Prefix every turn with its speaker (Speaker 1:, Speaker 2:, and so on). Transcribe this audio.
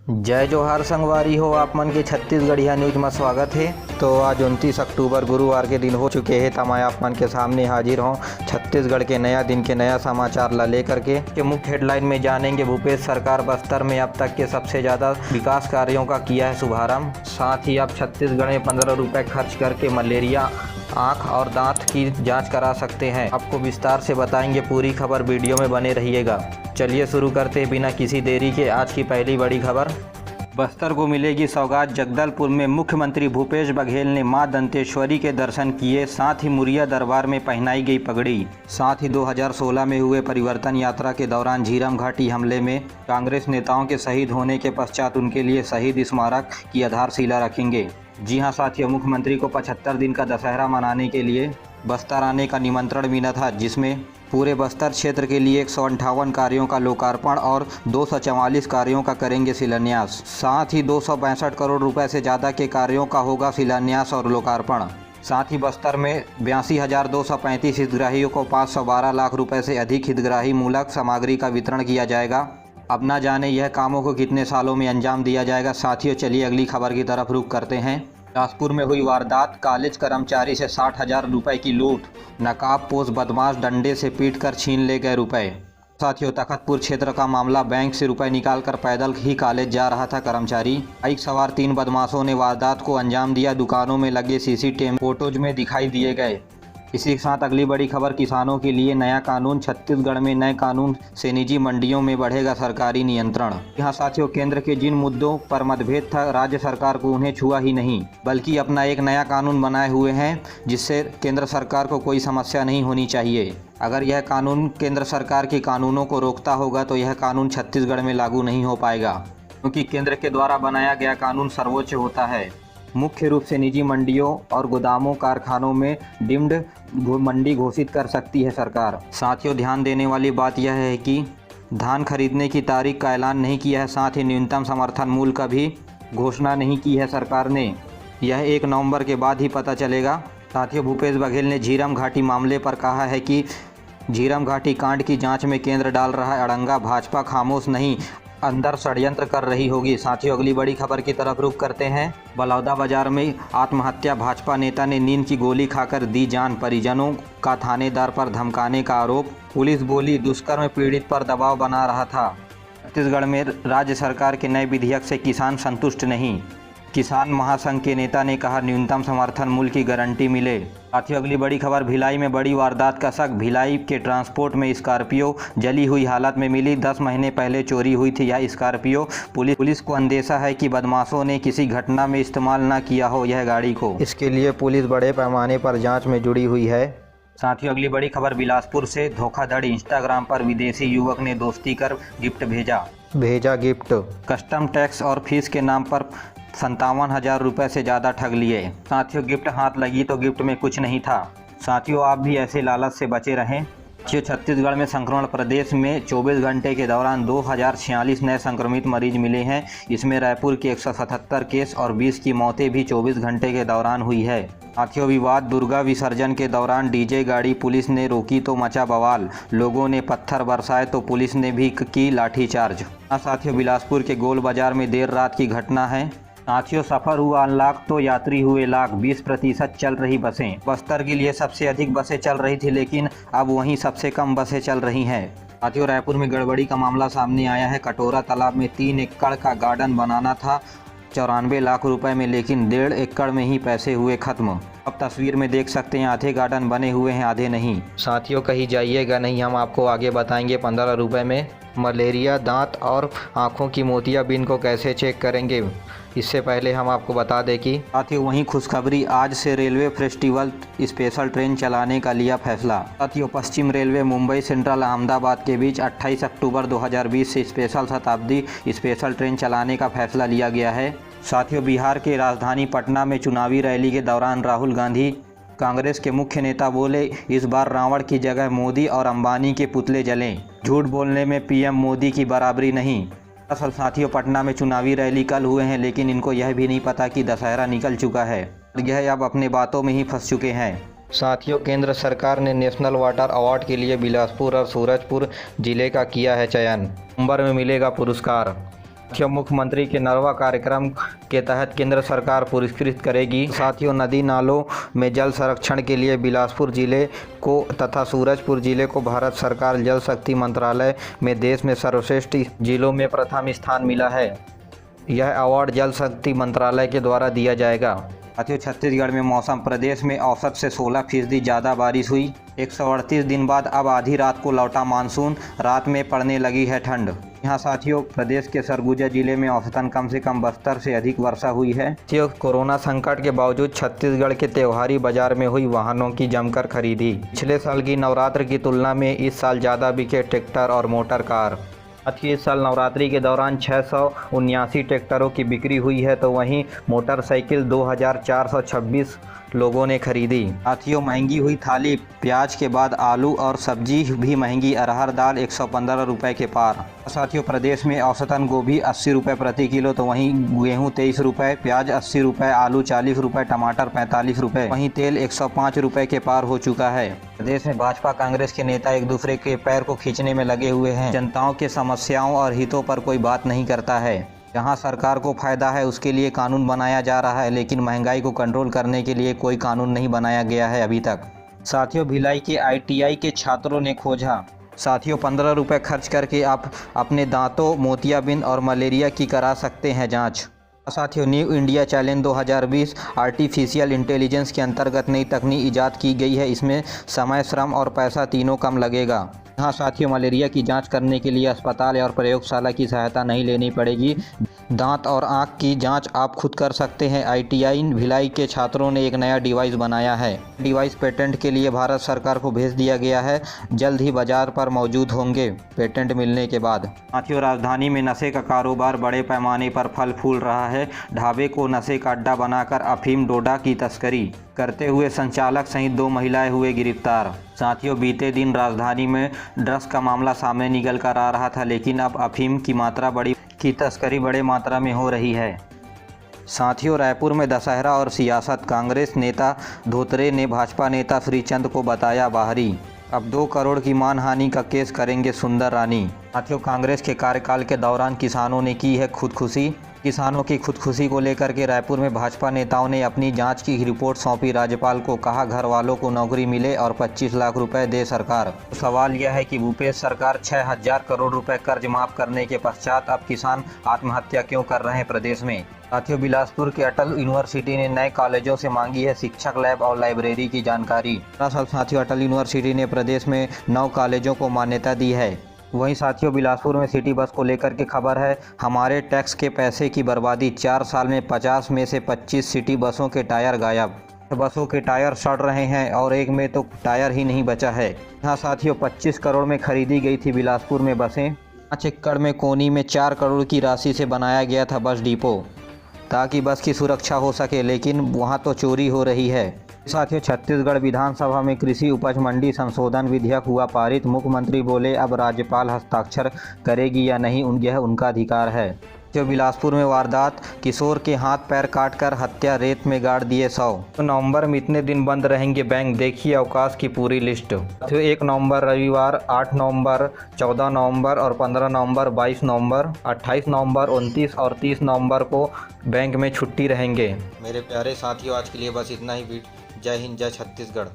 Speaker 1: जय जोहार संगवारी हो, आप मन के छत्तीसगढ़िया न्यूज में स्वागत है। तो आज 29 अक्टूबर गुरुवार के दिन हो चुके हैं। तो मैं आप मन के सामने हाजिर हूँ छत्तीसगढ़ के नया दिन के नया समाचार ला लेकर के मुख्य हेडलाइन में जानेंगे। भूपेश सरकार बस्तर में अब तक के सबसे ज़्यादा विकास कार्यों का किया है शुभारंभ। साथ ही अब छत्तीसगढ़ में 15 रुपये खर्च करके मलेरिया, आँख और दांत की जांच करा सकते हैं। आपको विस्तार से बताएंगे, पूरी खबर वीडियो में बने रहिएगा। चलिए शुरू करते हैं बिना किसी देरी के आज की पहली बड़ी खबर। बस्तर को मिलेगी सौगात। जगदलपुर में मुख्यमंत्री भूपेश बघेल ने मां दंतेश्वरी के दर्शन किए। साथ ही मुरिया दरबार में पहनाई गई पगड़ी। साथ ही 2016 में हुए परिवर्तन यात्रा के दौरान झीरम घाटी हमले में कांग्रेस नेताओं के शहीद होने के पश्चात उनके लिए शहीद स्मारक की आधारशिला रखेंगे। जी हां साथियों, मुख्यमंत्री को 75 दिन का दशहरा मनाने के लिए बस्तर आने का निमंत्रण मिला था, जिसमें पूरे बस्तर क्षेत्र के लिए 158 कार्यों का लोकार्पण और 244 कार्यों का करेंगे शिलान्यास। साथ ही 262 करोड़ रुपए से ज़्यादा के कार्यों का होगा शिलान्यास और लोकार्पण। साथ ही बस्तर में 82,235 हितग्राहियों को 512 लाख रुपए से अधिक हितग्राही मूलक सामग्री का वितरण किया जाएगा। अब ना जाने यह कामों को कितने सालों में अंजाम दिया जाएगा। साथियों चलिए अगली खबर की तरफ रुख करते हैं। बिलासपुर में हुई वारदात, कॉलेज कर्मचारी से 60,000 रुपये की लूट। नकाबपोश बदमाश डंडे से पीटकर छीन ले गए रुपए। साथियों तखतपुर क्षेत्र का मामला, बैंक से रुपए निकालकर पैदल ही कॉलेज जा रहा था कर्मचारी। बाइक सवार 3 बदमाशों ने वारदात को अंजाम दिया। दुकानों में लगे सीसीटीवी फोटोज में दिखाई दिए गए। इसी के साथ अगली बड़ी खबर, किसानों के लिए नया कानून। छत्तीसगढ़ में नए कानून से निजी मंडियों में बढ़ेगा सरकारी नियंत्रण। यहाँ साथियों, केंद्र के जिन मुद्दों पर मतभेद था, राज्य सरकार को उन्हें छुआ ही नहीं, बल्कि अपना एक नया कानून बनाए हुए हैं, जिससे केंद्र सरकार को कोई समस्या नहीं होनी चाहिए। अगर यह कानून केंद्र सरकार के कानूनों को रोकता होगा तो यह कानून छत्तीसगढ़ में लागू नहीं हो पाएगा, क्योंकि केंद्र के द्वारा बनाया गया कानून सर्वोच्च होता है। मुख्य रूप से निजी मंडियों और गोदामों कारखानों में डीम्ड मंडी घोषित कर सकती है सरकार। साथियों ध्यान देने वाली बात यह है कि धान खरीदने की तारीख का ऐलान नहीं किया है। साथ ही न्यूनतम समर्थन मूल्य का भी घोषणा नहीं की है सरकार ने। यह 1 नवंबर के बाद ही पता चलेगा। साथियों भूपेश बघेल ने झीरम घाटी मामले पर कहा है कि झीरम घाटी कांड की जांच में केंद्र डाल रहा है अड़ंगा, भाजपा खामोश नहीं, अंदर षड्यंत्र कर रही होगी। साथियों अगली बड़ी खबर की तरफ रुख करते हैं। बलौदाबाजार में आत्महत्या, भाजपा नेता ने नींद की गोली खाकर दी जान। परिजनों का थानेदार पर धमकाने का आरोप। पुलिस बोली दुष्कर्म पीड़ित पर दबाव बना रहा था। छत्तीसगढ़ में राज्य सरकार के नए विधेयक से किसान संतुष्ट नहीं। किसान महासंघ के नेता ने कहा न्यूनतम समर्थन मूल्य की गारंटी मिले। साथियों अगली बड़ी खबर, भिलाई में बड़ी वारदात का शक। भिलाई के ट्रांसपोर्ट में स्कॉर्पियो जली हुई हालत में मिली। 10 महीने पहले चोरी हुई थी यह स्कॉर्पियो। पुलिस को अंदेशा है कि बदमाशों ने किसी घटना में इस्तेमाल न किया हो यह गाड़ी को। इसके लिए पुलिस बड़े पैमाने पर जाँच में जुड़ी हुई है। साथियों अगली बड़ी खबर, बिलासपुर से धोखाधड़ी। इंस्टाग्राम पर विदेशी युवक ने दोस्ती कर गिफ्ट भेजा गिफ्ट। कस्टम टैक्स और फीस के नाम पर 57,000 रुपये से ज़्यादा ठग लिए। साथियों गिफ्ट हाथ लगी तो गिफ्ट में कुछ नहीं था। साथियों आप भी ऐसे लालच से बचे रहें। छत्तीसगढ़ में संक्रमण, प्रदेश में 24 घंटे के दौरान 2046 नए संक्रमित मरीज मिले हैं। इसमें रायपुर के 177 केस और 20 की मौतें भी 24 घंटे के दौरान हुई है। साथियों विवाद, दुर्गा विसर्जन के दौरान डीजे गाड़ी पुलिस ने रोकी तो मचा बवाल। लोगों ने पत्थर बरसाए तो पुलिस ने भी की लाठीचार्ज। साथियों बिलासपुर के गोल बाजार में देर रात की घटना है। साथियों सफर हुआ अनलॉक तो यात्री हुए लाख। 20% चल रही बसें। बस्तर के लिए सबसे अधिक बसें चल रही थी, लेकिन अब वहीं सबसे कम बसें चल रही हैं। साथियों रायपुर में गड़बड़ी का मामला सामने आया है। कटोरा तालाब में 3 एकड़ का गार्डन बनाना था 94 लाख रुपए में, लेकिन 1.5 एकड़ में ही पैसे हुए खत्म। अब तस्वीर में देख सकते हैं आधे गार्डन बने हुए हैं, आधे नहीं। साथियों कहीं जाइएगा नहीं, हम आपको आगे बताएंगे 15 रुपए में मलेरिया, दांत और आँखों की मोतियाबिंद को कैसे चेक करेंगे। इससे पहले हम आपको बता दें कि साथियों वहीं खुशखबरी, आज से रेलवे फेस्टिवल स्पेशल ट्रेन चलाने का लिया फैसला। साथियों पश्चिम रेलवे मुंबई सेंट्रल अहमदाबाद के बीच 28 अक्टूबर 2020 से स्पेशल शताब्दी स्पेशल ट्रेन चलाने का फैसला लिया गया है। साथियों बिहार के राजधानी पटना में चुनावी रैली के दौरान राहुल गांधी, कांग्रेस के मुख्य नेता, बोले इस बार रावण की जगह मोदी और अंबानी के पुतले जलें। झूठ बोलने में पीएम मोदी की बराबरी नहीं। असल साथियों पटना में चुनावी रैली कल हुए हैं, लेकिन इनको यह भी नहीं पता कि दशहरा निकल चुका है। यह अब अपने बातों में ही फंस चुके हैं। साथियों केंद्र सरकार ने नेशनल वाटर अवार्ड के लिए बिलासपुर और सूरजपुर जिले का किया है चयन। नवंबर में मिलेगा पुरस्कार। मुख्यमंत्री के नरवा कार्यक्रम के तहत केंद्र सरकार पुरस्कृत करेगी। साथियों, नदी नालों में जल संरक्षण के लिए बिलासपुर जिले को तथा सूरजपुर जिले को भारत सरकार जल शक्ति मंत्रालय में देश में सर्वश्रेष्ठ जिलों में प्रथम स्थान मिला है। यह अवार्ड जल शक्ति मंत्रालय के द्वारा दिया जाएगा। साथियों, छत्तीसगढ़ में मौसम। प्रदेश में औसत से 16% ज़्यादा बारिश हुई। 138 दिन बाद अब आधी रात को लौटा मानसून, रात में पड़ने लगी है ठंड। यहाँ साथियों, प्रदेश के सरगुजा जिले में औसतन कम से कम 72 से अधिक वर्षा हुई है। साथियों, कोरोना संकट के बावजूद छत्तीसगढ़ के त्योहारी बाजार में हुई वाहनों की जमकर खरीदी। पिछले साल की नवरात्र की तुलना में इस साल ज़्यादा बिके ट्रैक्टर और मोटर कार। साथियों, इस साल नवरात्रि के दौरान 679 ट्रैक्टरों की बिक्री हुई है, तो वहीं मोटरसाइकिल 2426 लोगों ने खरीदी। साथियों, महंगी हुई थाली। प्याज के बाद आलू और सब्जी भी महंगी। अरहर दाल 115 रुपये के पार। साथियों, प्रदेश में औसतन गोभी 80 रुपये प्रति किलो, तो वहीं गेहूं 23 रुपये, प्याज 80 रुपये, आलू 40 रुपये, टमाटर 45 रुपये, वहीं तेल 105 रुपये के पार हो चुका है। प्रदेश में भाजपा कांग्रेस के नेता एक दूसरे के पैर को खींचने में लगे हुए हैं। जनताओं के समस्याओं और हितों पर कोई बात नहीं करता है। जहां सरकार को फायदा है उसके लिए कानून बनाया जा रहा है, लेकिन महंगाई को कंट्रोल करने के लिए कोई कानून नहीं बनाया गया है अभी तक। साथियों, भिलाई के ITI के छात्रों ने खोजा। साथियों, 15 रुपये खर्च करके आप अपने दांतों, मोतियाबिंद और मलेरिया की करा सकते हैं जांच। साथियों, new India challenge 2020 artificial intelligence के अंतर्गत नई तकनीक ईजाद की गई है। इसमें समय, श्रम और पैसा तीनों कम लगेगा। हाँ साथियों, मलेरिया की जांच करने के लिए अस्पताल और प्रयोगशाला की सहायता नहीं लेनी पड़ेगी। दांत और आंख की जांच आप खुद कर सकते हैं। ITI भिलाई के छात्रों ने एक नया डिवाइस बनाया है। डिवाइस पेटेंट के लिए भारत सरकार को भेज दिया गया है। जल्द ही बाजार पर मौजूद होंगे पेटेंट मिलने के बाद। साथियों, राजधानी में नशे का कारोबार बड़े पैमाने पर फल फूल रहा है। ढाबे को नशे का अड्डा बनाकर अफीम डोडा की तस्करी करते हुए संचालक सहित 2 महिलाएं हुए गिरफ्तार। साथियों, बीते दिन राजधानी में ड्रग्स का मामला सामने निकल कर आ रहा था, लेकिन अब अफीम की तस्करी बड़े मात्रा में हो रही है। साथियों, रायपुर में दशहरा और सियासत। कांग्रेस नेता धोत्रे ने भाजपा नेता श्रीचंद को बताया बाहरी। अब 2 करोड़ की मानहानि का केस करेंगे सुंदर रानी। साथियों, कांग्रेस के कार्यकाल के दौरान किसानों ने की है खुदकुशी। किसानों की खुदकुशी को लेकर के रायपुर में भाजपा नेताओं ने अपनी जांच की रिपोर्ट सौंपी राज्यपाल को। कहा, घर वालों को नौकरी मिले और 25 लाख रुपए दे सरकार। तो सवाल यह है कि भूपेश सरकार 6000 करोड़ रुपए कर्ज माफ करने के पश्चात अब किसान आत्महत्या क्यों कर रहे हैं प्रदेश में। साथियों, बिलासपुर के अटल यूनिवर्सिटी ने नए कॉलेजों से मांगी है शिक्षक, लैब और लाइब्रेरी की जानकारी। दरअसल साथियों, अटल यूनिवर्सिटी ने प्रदेश में 9 कॉलेजों को मान्यता दी है। वहीं साथियों, बिलासपुर में सिटी बस को लेकर के खबर है, हमारे टैक्स के पैसे की बर्बादी। 4 साल में 50 में से 25 सिटी बसों के टायर गायब। बसों के टायर सड़ रहे हैं और एक में तो टायर ही नहीं बचा है। यहाँ साथियों, 25 करोड़ में खरीदी गई थी बिलासपुर में बसें। 5 एकड़ में कोनी में 4 करोड़ की राशि से बनाया गया था बस डिपो, ताकि बस की सुरक्षा हो सके, लेकिन वहाँ तो चोरी हो रही है। साथियों, छत्तीसगढ़ विधानसभा में कृषि उपज मंडी संशोधन विधेयक हुआ पारित। मुख्यमंत्री बोले, अब राज्यपाल हस्ताक्षर करेगी या नहीं यह उनका अधिकार है। जो बिलासपुर में वारदात, किशोर के हाथ पैर काटकर हत्या, रेत में गाड़ दिए 100। तो नवंबर में इतने दिन बंद रहेंगे बैंक, देखिए अवकाश की पूरी लिस्ट। 1 नवंबर रविवार, 8 नवंबर, 14 नवंबर और 15 नवंबर, 22 नवंबर, 28 नवंबर, 29 और 30 नवंबर को बैंक में छुट्टी रहेंगे। मेरे प्यारे साथियों, आज के लिए बस इतना ही। जय हिंद, जय छत्तीसगढ़।